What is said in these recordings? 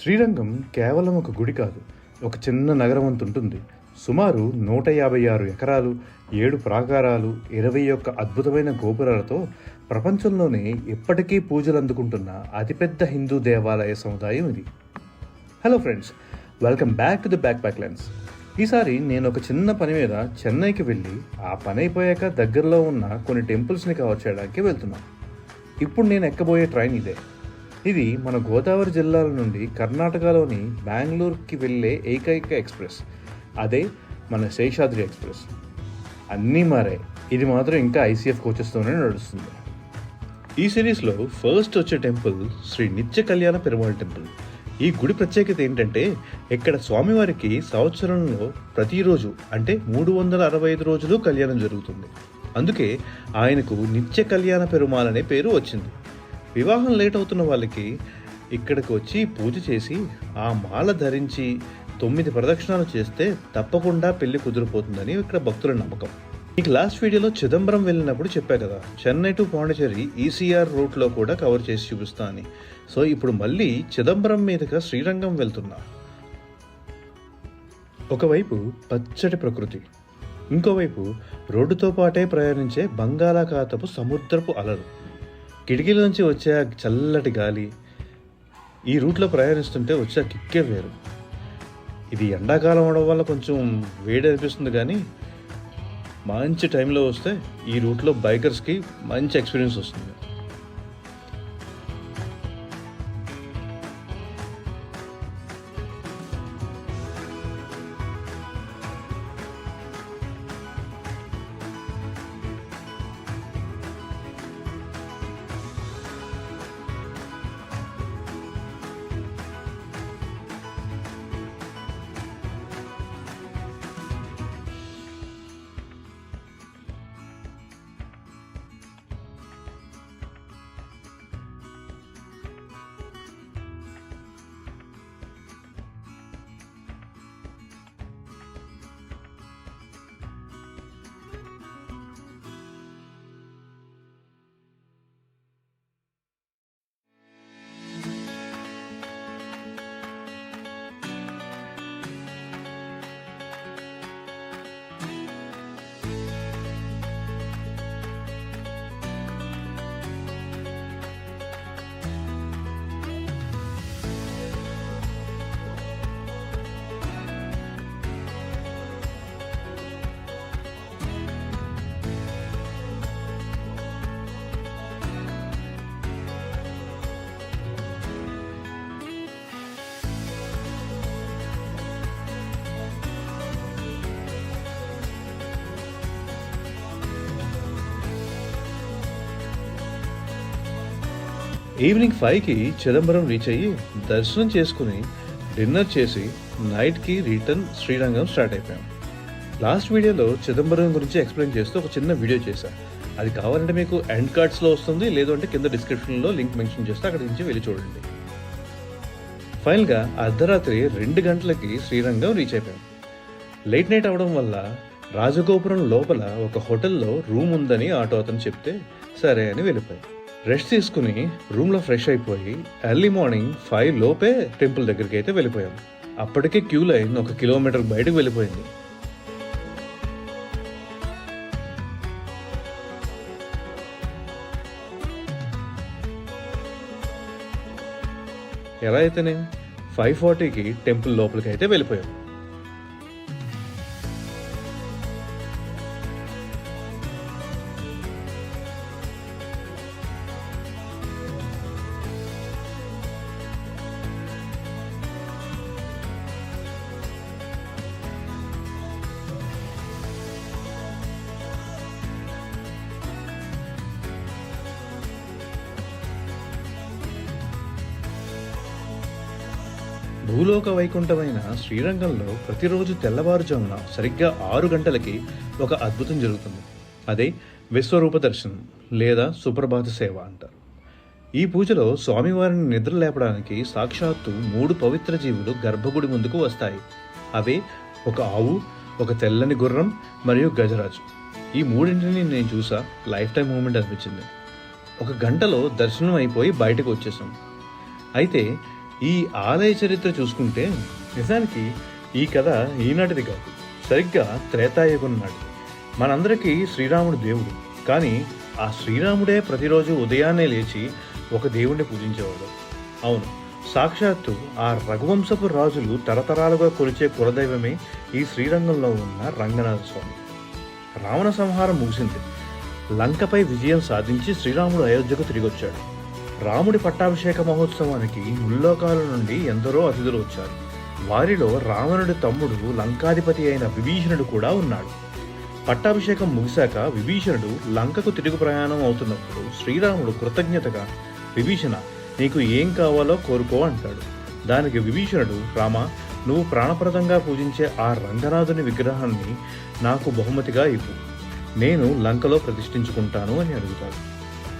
శ్రీరంగం కేవలం ఒక గుడి కాదు, ఒక చిన్న నగరం అంత ఉంటుంది. సుమారు 156 ఎకరాలు, 7 ప్రాకారాలు, 21 అద్భుతమైన గోపురాలతో ప్రపంచంలోనే ఇప్పటికీ పూజలు అందుకుంటున్న అతిపెద్ద హిందూ దేవాలయ సముదాయం ఇది. Hello friends, welcome back to the back pack lens. ఈసారి నేను ఒక చిన్న పని మీద చెన్నైకి వెళ్ళి ఆ పని అయిపోయాక దగ్గరలో ఉన్న కొన్ని టెంపుల్స్ని కవర్ చేయడానికి వెళ్తున్నాను. ఇప్పుడు నేను ఎక్కబోయే ట్రైన్ ఇదే. ఇది మన గోదావరి జిల్లాల నుండి కర్ణాటకలోని బెంగళూరుకి వెళ్ళే ఏకైక ఎక్స్ప్రెస్. అదే మన శేషాద్రి ఎక్స్ప్రెస్. అన్నీ మారాయి, ఇది మాత్రం ఇంకా ఐసీఎఫ్ కోచెస్తోనే నడుస్తుంది. ఈ సిరీస్లో ఫస్ట్ వచ్చే టెంపుల్ శ్రీ నిత్య కళ్యాణ పెరుమాళ్ టెంపుల్. ఈ గుడి ప్రత్యేకత ఏంటంటే ఇక్కడ స్వామివారికి సంవత్సరంలో ప్రతిరోజు అంటే 365 రోజులు కళ్యాణం జరుగుతుంది. అందుకే ఆయనకు నిత్య కళ్యాణ పెరుమాళ్ అనే పేరు వచ్చింది. వివాహం లేట్ అవుతున్న వాళ్ళకి ఇక్కడికి వచ్చి పూజ చేసి ఆ మాల ధరించి 9 ప్రదక్షిణాలు చేస్తే తప్పకుండా పెళ్లి కుదిరిపోతుందని ఇక్కడ భక్తుల నమ్మకం. మీకు లాస్ట్ వీడియోలో చిదంబరం వెళ్ళినప్పుడు చెప్పా కదా, చెన్నై టు పాండిచేరి ఈసీఆర్ రూట్లో కూడా కవర్ చేసి చూపిస్తా అని. సో ఇప్పుడు మళ్ళీ చిదంబరం మీదుగా శ్రీరంగం వెళ్తున్నా. ఒకవైపు పచ్చటి ప్రకృతి, ఇంకోవైపు రోడ్డుతో పాటే ప్రయాణించే బంగాళాఖాతపు సముద్రపు అలలు, కిటికీల నుంచి వచ్చే చల్లటి గాలి, ఈ రూట్లో ప్రయాణిస్తుంటే వచ్చే కిక్కే వేరు. ఇది ఎండాకాలం అవడం వల్ల కొంచెం వేడి అనిపిస్తుంది, కానీ మంచి టైంలో వస్తే ఈ రూట్లో బైకర్స్కి మంచి ఎక్స్పీరియన్స్ వస్తుంది. ఈవినింగ్ 5కి చిదంబరం రీచ్ అయ్యి దర్శనం చేసుకుని డిన్నర్ చేసి నైట్కి రిటర్న్ శ్రీరంగం స్టార్ట్ అయిపోయాం. లాస్ట్ వీడియోలో చిదంబరం గురించి ఎక్స్ప్లెయిన్ చేస్తూ ఒక చిన్న వీడియో చేశాను. అది కావాలంటే మీకు ఎండ్ కార్డ్స్లో వస్తుంది, లేదు అంటే కింద డిస్క్రిప్షన్లో లింక్ మెన్షన్ చేస్తే అక్కడి నుంచి వెళ్ళి చూడండి. ఫైనల్గా అర్ధరాత్రి 2 గంటలకి శ్రీరంగం రీచ్ అయిపోయాం. లేట్ నైట్ అవడం వల్ల రాజగోపురం లోపల ఒక హోటల్లో రూమ్ ఉందని ఆటో అతను చెప్తే సరే అని వెళ్ళిపోయాం. రెస్ట్ తీసుకుని రూమ్లో ఫ్రెష్ అయిపోయి ఎర్లీ మార్నింగ్ 5 లోపే టెంపుల్ దగ్గరికి అయితే వెళ్ళిపోయాం. అప్పటికే క్యూ లైన్ 1 కిలోమీటర్ బయటకు వెళ్ళిపోయింది. ఎలా అయితేనే 5:40కి టెంపుల్ లోపలికి అయితే వెళ్ళిపోయాం. భూలోక వైకుంఠమైన శ్రీరంగంలో ప్రతిరోజు తెల్లవారుజామున సరిగ్గా 6 గంటలకి ఒక అద్భుతం జరుగుతుంది. అదే విశ్వరూప దర్శనం లేదా సుప్రభాత సేవ అంటారు. ఈ పూజలో స్వామివారిని నిద్ర లేపడానికి సాక్షాత్తు 3 పవిత్ర జీవులు గర్భగుడి ముందుకు వస్తాయి. అవే ఒక ఆవు, ఒక తెల్లని గుర్రం మరియు గజరాజు. ఈ మూడింటిని నేను చూసా, లైఫ్ టైం మూమెంట్ అనిపించింది. 1 గంటలో దర్శనం అయిపోయి బయటకు వచ్చేసాం. అయితే ఈ ఆలయ చరిత్ర చూసుకుంటే నిజానికి ఈ కథ ఈనాటిది కాదు, సరిగ్గా త్రేతాయుగం నాటిది. మనందరికీ శ్రీరాముడు దేవుడు, కానీ ఆ శ్రీరాముడే ప్రతిరోజు ఉదయాన్నే లేచి ఒక దేవుణ్ణి పూజించేవాడు. అవును, సాక్షాత్తు ఆ రఘువంశపు రాజులు తరతరాలుగా కొలిచే కులదైవమే ఈ శ్రీరంగంలో ఉన్న రంగనాథ స్వామి. రావణ సంహారం ముగిసింది. లంకపై విజయం సాధించి శ్రీరాముడు అయోధ్యకు తిరిగొచ్చాడు. రాముడి పట్టాభిషేక మహోత్సవానికి ముల్లోకాల నుండి ఎందరో అతిథులు వచ్చారు. వారిలో రావణుడి తమ్ముడు లంకాధిపతి అయిన విభీషణుడు కూడా ఉన్నాడు. పట్టాభిషేకం ముగిశాక విభీషణుడు లంకకు తిరుగు ప్రయాణం అవుతున్నప్పుడు శ్రీరాముడు కృతజ్ఞతగా, విభీషణ, నీకు ఏం కావాలో కోరుకో అంటాడు. దానికి విభీషణుడు, రామ, నువ్వు ప్రాణప్రదంగా పూజించే ఆ రంగనాథుని విగ్రహాన్ని నాకు బహుమతిగా ఇవ్వు, నేను లంకలో ప్రతిష్ఠించుకుంటాను అని అడుగుతాడు.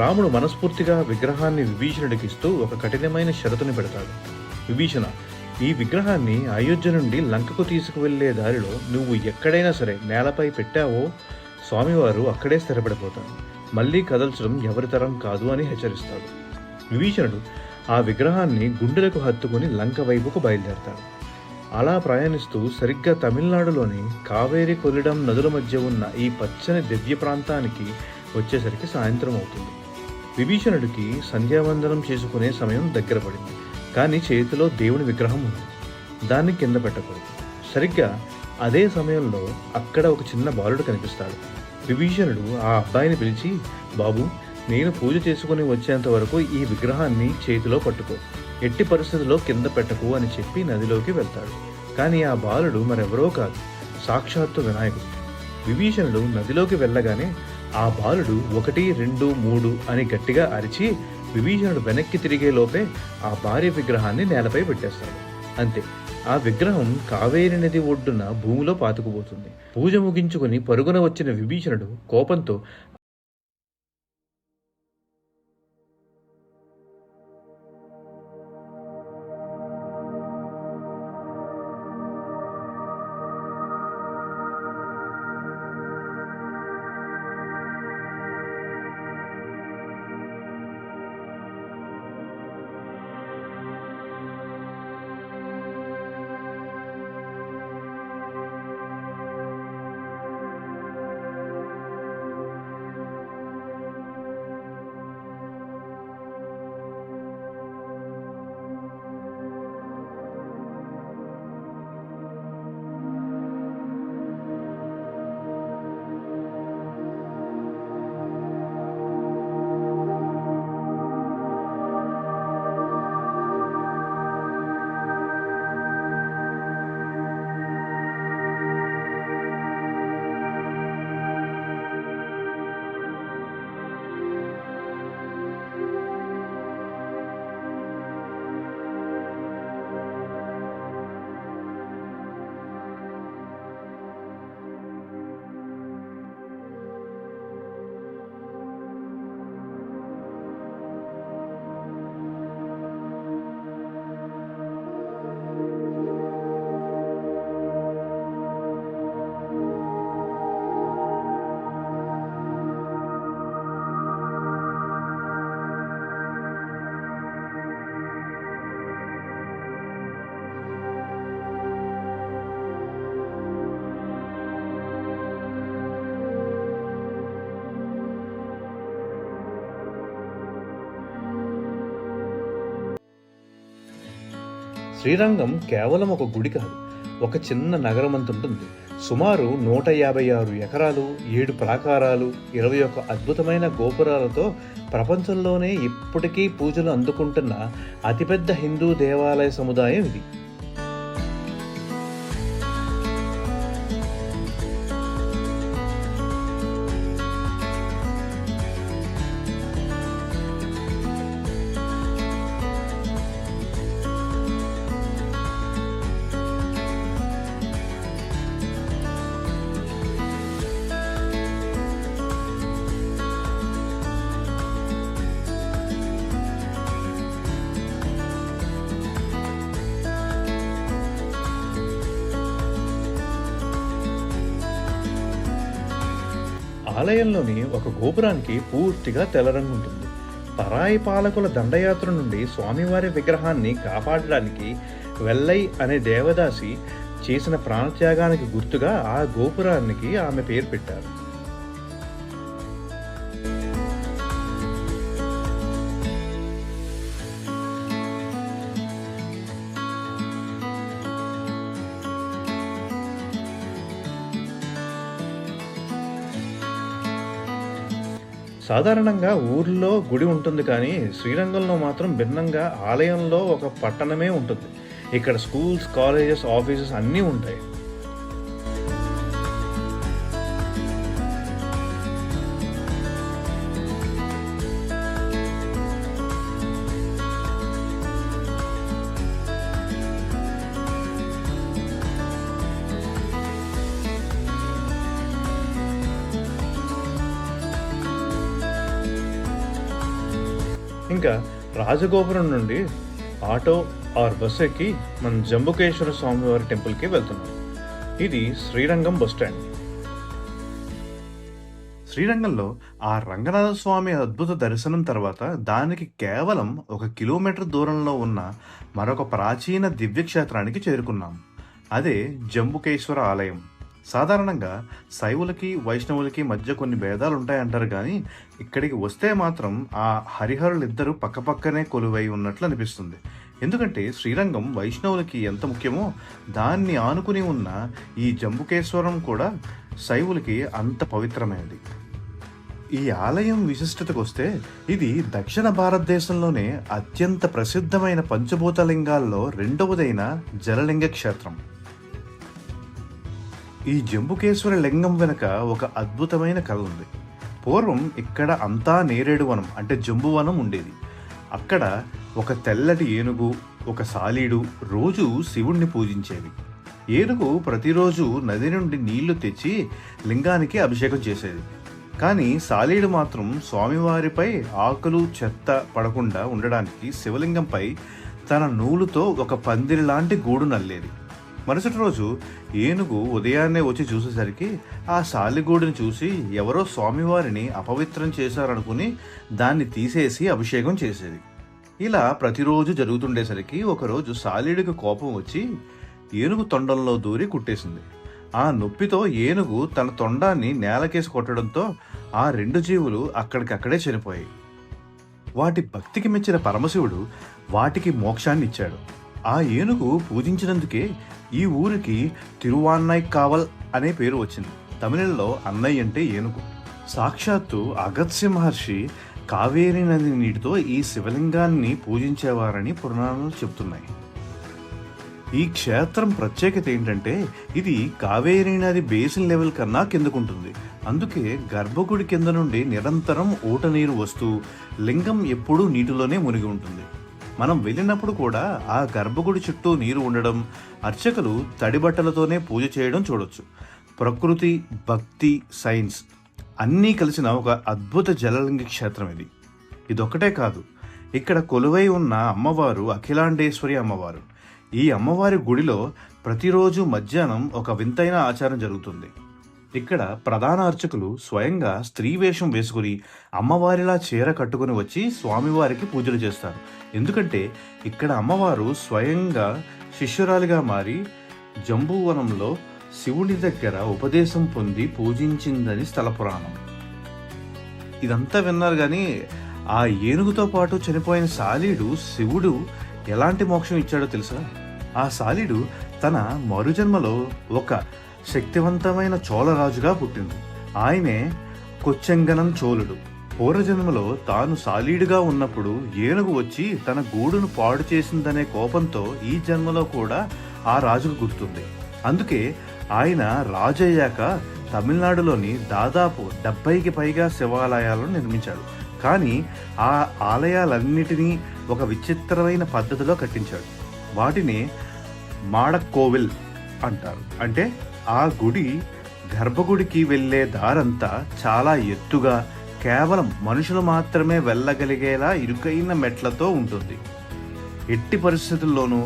రాముడు మనస్ఫూర్తిగా విగ్రహాన్ని విభీషణుడికి ఇస్తూ ఒక కఠినమైన షరతుని పెడతాడు. విభీషణ, ఈ విగ్రహాన్ని అయోధ్య నుండి లంకకు తీసుకువెళ్లే దారిలో నువ్వు ఎక్కడైనా సరే నేలపై పెట్టావో స్వామివారు అక్కడే స్థిరపడిపోతాడు, మళ్ళీ కదల్చడం ఎవరితరం కాదు అని హెచ్చరిస్తాడు. విభీషణుడు ఆ విగ్రహాన్ని గుండెలకు హత్తుకుని లంక వైపుకు బయలుదేరతాడు. అలా ప్రయాణిస్తూ సరిగ్గా తమిళనాడులోని కావేరి కొల్లిడం నదుల మధ్య ఉన్న ఈ పచ్చని దివ్య ప్రాంతానికి వచ్చేసరికి సాయంత్రం అవుతుంది. విభీషణుడికి సంధ్యావందనం చేసుకునే సమయం దగ్గర పడింది. కానీ చేతిలో దేవుని విగ్రహం ఉంది, దాన్ని కింద పెట్టకూడదు. సరిగ్గా అదే సమయంలో అక్కడ ఒక చిన్న బాలుడు కనిపిస్తాడు. విభీషణుడు ఆ అబ్బాయిని పిలిచి, బాబు, నేను పూజ చేసుకుని వచ్చేంత వరకు ఈ విగ్రహాన్ని చేతిలో పట్టుకో, ఎట్టి పరిస్థితుల్లో కింద పెట్టకు అని చెప్పి నదిలోకి వెళ్తాడు. కానీ ఆ బాలుడు మరెవరో కాదు, సాక్షాత్తు వినాయకుడు. విభీషణుడు నదిలోకి వెళ్ళగానే ఆ బాలుడు 1, 2, 3 అని గట్టిగా అరిచి విభీషణుడు వెనక్కి తిరిగే లోపే ఆ భారీ విగ్రహాన్ని నేలపై పెట్టేస్తాడు. అంతే, ఆ విగ్రహం కావేరి నది ఒడ్డున భూమిలో పాతుకుపోతుంది. పూజ ముగించుకుని పరుగున వచ్చిన విభీషణుడు కోపంతో శ్రీరంగం కేవలం ఒక గుడి కాదు, ఒక చిన్న నగరం అంతుంటుంది. సుమారు 156 ఎకరాలు, 7 ప్రాకారాలు, 21 అద్భుతమైన గోపురాలతో ప్రపంచంలోనే ఇప్పటికీ పూజలు అందుకుంటున్న అతిపెద్ద హిందూ దేవాలయ సముదాయం ఇది. ఆలయంలోని ఒక గోపురానికి పూర్తిగా తెల్ల రంగు ఉంటుంది. పరాయి పాలకుల దండయాత్ర నుండి స్వామివారి విగ్రహాన్ని కాపాడడానికి వెల్లై అనే దేవదాసి చేసిన ప్రాణత్యాగానికి గుర్తుగా ఆ గోపురానికి ఆమె పేరు పెట్టారు. సాధారణంగా ఊర్లో గుడి ఉంటుంది, కానీ శ్రీరంగంలో మాత్రం భిన్నంగా ఆలయంలో ఒక పట్టణమే ఉంటుంది. ఇక్కడ స్కూల్స్, కాలేజెస్, ఆఫీసెస్ అన్నీ ఉంటాయి. ఇంకా రాజగోపురం నుండి ఆటో ఆర్ బస్ ఎక్కి మనం జంబుకేశ్వర స్వామివారి టెంపుల్కి వెళ్తున్నాం. ఇది శ్రీరంగం బస్ స్టాండ్. శ్రీరంగంలో ఆ రంగనాథ స్వామి అద్భుత దర్శనం తర్వాత దానికి కేవలం 1 కిలోమీటర్ దూరంలో ఉన్న మరొక ప్రాచీన దివ్యక్షేత్రానికి చేరుకున్నాం. అదే జంబుకేశ్వర ఆలయం. సాధారణంగా శైవులకి వైష్ణవులకి మధ్య కొన్ని భేదాలు ఉంటాయంటారు, కానీ ఇక్కడికి వస్తే మాత్రం ఆ హరిహరులిద్దరూ పక్కపక్కనే కొలువై ఉన్నట్లు అనిపిస్తుంది. ఎందుకంటే శ్రీరంగం వైష్ణవులకి ఎంత ముఖ్యమో దాన్ని ఆనుకుని ఉన్న ఈ జంబుకేశ్వరం కూడా శైవులకి అంత పవిత్రమైనది. ఈ ఆలయం విశిష్టతకు వస్తే ఇది దక్షిణ భారతదేశంలోనే అత్యంత ప్రసిద్ధమైన పంచభూత లింగాల్లో రెండవదైన జలలింగ క్షేత్రం. ఈ జంబుకేశ్వర లింగం వెనుక ఒక అద్భుతమైన కథ ఉంది. పూర్వం ఇక్కడ అంతా నేరేడు వనం అంటే జంబువనం ఉండేది. అక్కడ ఒక తెల్లటి ఏనుగు, ఒక సాలీడు రోజు శివుణ్ణి పూజించేవి. ఏనుగు ప్రతిరోజు నది నుండి నీళ్లు తెచ్చి లింగానికి అభిషేకం చేసేది. కానీ సాలీడు మాత్రం స్వామివారిపై ఆకులు చెత్త పడకుండా ఉండడానికి శివలింగంపై తన నూలుతో ఒక పందిరి లాంటి గూడు నల్లేది. మరుసటి రోజు ఏనుగు ఉదయాన్నే వచ్చి చూసేసరికి ఆ సాలిగూడిని చూసి ఎవరో స్వామివారిని అపవిత్రం చేశారనుకుని దాన్ని తీసేసి అభిషేకం చేసేది. ఇలా ప్రతిరోజు జరుగుతుండేసరికి ఒకరోజు సాలీడికి కోపం వచ్చి ఏనుగు తొండంలో దూరి కుట్టేసింది. ఆ నొప్పితో ఏనుగు తన తొండాన్ని నేలకేసి కొట్టడంతో ఆ 2 జీవులు అక్కడికక్కడే చనిపోయాయి. వాటి భక్తికి మెచ్చిన పరమశివుడు వాటికి మోక్షాన్ని ఇచ్చాడు. ఆ ఏనుగు పూజించినందుకే ఈ ఊరికి తిరువాన్నైకావల్ అనే పేరు వచ్చింది. తమిళంలో అన్నయ్య అంటే ఏనుగు. సాక్షాత్తు అగత్స్య మహర్షి కావేరీ నది నీటితో ఈ శివలింగాన్ని పూజించేవారని పురాణాలు చెబుతున్నాయి. ఈ క్షేత్రం ప్రత్యేకత ఏంటంటే ఇది కావేరీ నది బేసిన్ లెవెల్ కన్నా కిందకుంటుంది. అందుకే గర్భగుడి కింద నుండి నిరంతరం ఊట నీరు వస్తూ లింగం ఎప్పుడూ నీటిలోనే మునిగి ఉంటుంది. మనం వెళ్ళినప్పుడు కూడా ఆ గర్భగుడి చుట్టూ నీరు ఉండడం, అర్చకులు తడిబట్టలతోనే పూజ చేయడం చూడొచ్చు. ప్రకృతి, భక్తి, సైన్స్ అన్నీ కలిసిన ఒక అద్భుత జలలింగ క్షేత్రం ఇది. ఇదొక్కటే కాదు, ఇక్కడ కొలువై ఉన్న అమ్మవారు అఖిలాండేశ్వరి అమ్మవారు. ఈ అమ్మవారి గుడిలో ప్రతిరోజు మధ్యాహ్నం ఒక వింతైన ఆచారం జరుగుతుంది. ఇక్కడ ప్రధాన అర్చకులు స్వయంగా స్త్రీ వేషం వేసుకుని అమ్మవారిలా చీర కట్టుకుని వచ్చి స్వామివారికి పూజలు చేస్తారు. ఎందుకంటే ఇక్కడ అమ్మవారు స్వయంగా శిష్యురాలిగా మారి జంబువనంలో శివుడి దగ్గర ఉపదేశం పొంది పూజించిందని స్థల పురాణం. ఇదంతా విన్నారు, కానీ ఆ ఏనుగుతో పాటు చనిపోయిన సాలీడు శివుడు ఎలాంటి మోక్షం ఇచ్చాడో తెలుసా? ఆ సాలీడు తన మరుజన్మలో ఒక శక్తివంతమైన చోళరాజుగా పుట్టింది. ఆయనే కొచ్చెంగనం చోళుడు. పూర్వజన్మలో తాను సాలీడుగా ఉన్నప్పుడు ఏనుగు వచ్చి తన గూడును పాడు చేసిందనే కోపంతో ఈ జన్మలో కూడా ఆ రాజుకు గుర్తుంది. అందుకే ఆయన రాజు అయ్యాక తమిళనాడులోని దాదాపు 70కి పైగా శివాలయాలను నిర్మించాడు. కానీ ఆ ఆలయాలన్నిటినీ ఒక విచిత్రమైన పద్ధతిలో కట్టించాడు. వాటిని మాడకోవిల్ అంటారు. అంటే ఆ గుడి గర్భగుడికి వెళ్ళే దారంతా చాలా ఎత్తుగా కేవలం మనుషులు మాత్రమే వెళ్ళగలిగేలా ఇరుకైన మెట్లతో ఉంటుంది. ఎట్టి పరిస్థితుల్లోనూ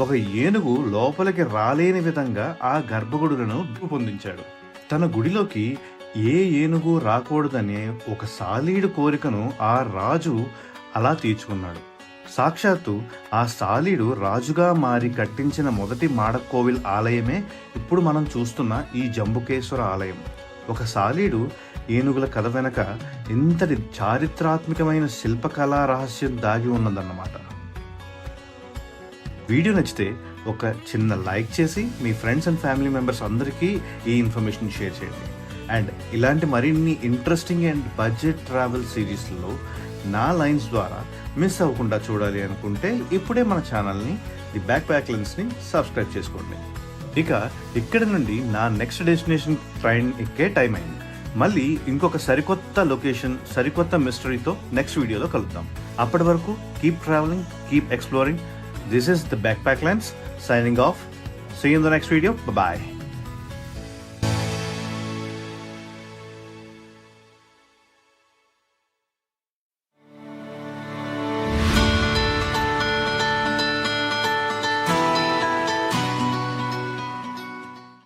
ఒక ఏనుగు లోపలికి రాలేని విధంగా ఆ గర్భగుడులను రూపొందించాడు. తన గుడిలోకి ఏ ఏనుగు రాకూడదనే ఒక సాలీడు కోరికను ఆ రాజు అలా తీర్చుకున్నాడు. సాక్షాత్తు ఆ సాలీడు రాజుగా మారి కట్టించిన మొదటి మాడకోవిల్ ఆలయమే ఇప్పుడు మనం చూస్తున్న ఈ జంబుకేశ్వర ఆలయం. ఒక సాలీడు ఏనుగుల కథ వెనక ఇంతటి చారిత్రాత్మకమైన శిల్పకళా రహస్యం దాగి ఉన్నదన్నమాట. వీడియో నచ్చితే ఒక చిన్న లైక్ చేసి మీ ఫ్రెండ్స్ అండ్ ఫ్యామిలీ మెంబర్స్ అందరికీ ఈ ఇన్ఫర్మేషన్ షేర్ చేయండి. అండ్ ఇలాంటి మరిన్ని ఇంట్రెస్టింగ్ అండ్ బడ్జెట్ ట్రావెల్ సిరీస్లో నా లైన్స్ ద్వారా మిస్ అవ్వకుండా చూడాలి అనుకుంటే ఇప్పుడే మన ఛానల్ని ది బ్యాక్ ప్యాక్ లెన్స్ని సబ్స్క్రైబ్ చేసుకోండి. ఇక ఇక్కడ నుండి నా నెక్స్ట్ డెస్టినేషన్ ట్రైన్ ఎక్కే టైం అయింది. మళ్ళీ ఇంకొక సరికొత్త లొకేషన్, సరికొత్త మిస్టరీతో నెక్స్ట్ వీడియోలో కలుద్దాం. అప్పటి వరకు keep travelling, keep exploring. This is the back pack lens signing off. See you in the next video. Bye bye.